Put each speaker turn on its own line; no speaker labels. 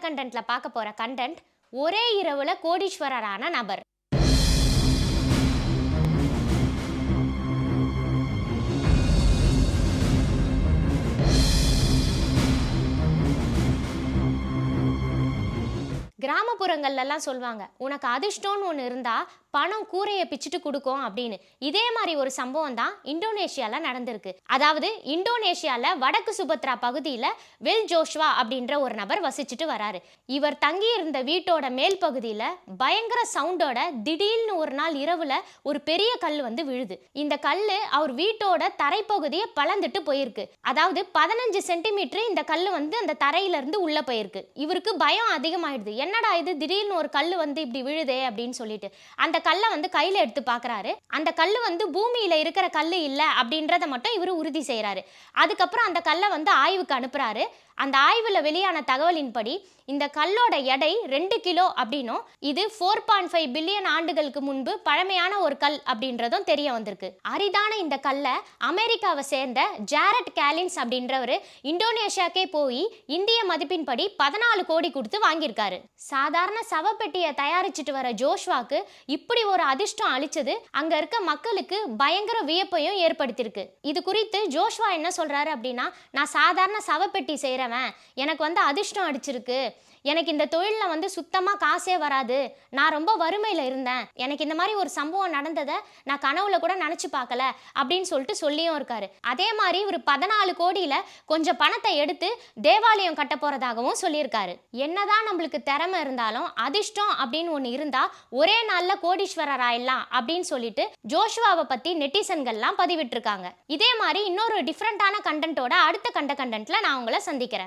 கண்டென்ட்ல பார்க்க போற கண்டென்ட் ஒரே இரவுல கோடீஸ்வரரான நபர். கிராமப்புறங்கள்லாம் சொல்லுவாங்க, உனக்கு அதிர்ஷ்டம்னு ஒன்று இருந்தா பணம் கூரையை பிச்சுட்டு கொடுக்கும் அப்படின்னு. இதே மாதிரி ஒரு சம்பவம் தான் இந்தோனேஷியால நடந்திருக்கு. அதாவது இந்தோனேஷியால வடக்கு சுபத்ரா பகுதியில் வில் ஜோஷ்வா அப்படின்ற ஒரு நபர் வசிச்சுட்டு வராரு. இவர் தங்கி இருந்த வீட்டோட மேல் பகுதியில் பயங்கர சவுண்டோட திடீர்னு ஒரு நாள் இரவுல ஒரு பெரிய கல் வந்து விழுது. இந்த கல் அவர் வீட்டோட தரைப்பகுதியை பழந்துட்டு போயிருக்கு. அதாவது 15 சென்டிமீட்டர் இந்த கல் வந்து அந்த தரையில இருந்து உள்ள போயிருக்கு. இவருக்கு பயம் அதிகமாயிடுது. என்னடா இது, திடீர்னு ஒரு கல் வந்து இப்படி விழுதே அப்படின்னு சொல்லிட்டு அந்த கல்லை வந்து கையில எடுத்து பார்க்கறாரு. அந்த கல் வந்து பூமியில இருக்கிற கல் இல்லை அப்படின்றத மட்டும் இவர் உறுதி செய்யறாரு. அதுக்கப்புறம் அந்த கல்லை வந்து ஆய்வுக்கு அனுப்புறாரு. அந்த ஆய்வில் வெளியான தகவலின்படி இந்த கல்லோட எடை 2 கிலோ அப்படின்னும், இது 4.5 பில்லியன் ஆண்டுகளுக்கு முன்பு பழமையான ஒரு கல் அப்படின்றதும் தெரிய வந்திருக்கு. அரிதான இந்த கல்லை அமெரிக்காவை சேர்ந்த ஜாரட் கேலின்ஸ் அப்படின்றவர் இந்தோனேஷியாக்கே போய் இந்திய மதிப்பின்படி 14 கோடி கொடுத்து வாங்கியிருக்காரு. சாதாரண சவப்பெட்டியை தயாரிச்சுட்டு வர ஜோஷ்வாக்கு இப்படி ஒரு அதிர்ஷ்டம் அளிச்சது அங்க இருக்க மக்களுக்கு பயங்கர வியப்பையும் ஏற்படுத்தியிருக்கு. இது குறித்து ஜோஷ்வா என்ன சொல்றாரு அப்படின்னா, நான் சாதாரண சவப்பெட்டி செய்யறவன், எனக்கு வந்து அதிர்ஷ்டம் அடிச்சிருக்கு, எனக்கு இந்த தொழிலில் வந்து சுத்தமாக காசே வராது, நான் ரொம்ப வறுமையில் இருந்தேன், எனக்கு இந்த மாதிரி ஒரு சம்பவம் நடந்ததை நான் கனவுல கூட நினச்சி பார்க்கல அப்படின்னு சொல்லியும் இருக்காரு. அதே மாதிரி ஒரு 14 கோடியில் கொஞ்சம் பணத்தை எடுத்து தேவாலயம் கட்ட போகிறதாகவும் சொல்லியிருக்காரு. என்னதான் நம்மளுக்கு திறமை இருந்தாலும் அதிர்ஷ்டம் அப்படின்னு ஒன்று இருந்தால் ஒரே நாளில் கோடீஸ்வரர் ஆயிடலாம் அப்படின்னு சொல்லிட்டு ஜோஷ்வாவை பற்றி நெட்டிசன்கள்லாம் பதிவிட்டிருக்காங்க. இதே மாதிரி இன்னொரு டிஃப்ரெண்ட்டான கண்டென்ட்டோட அடுத்த கண்டென்ட்ல நான் உங்களை சந்திக்கிறேன்.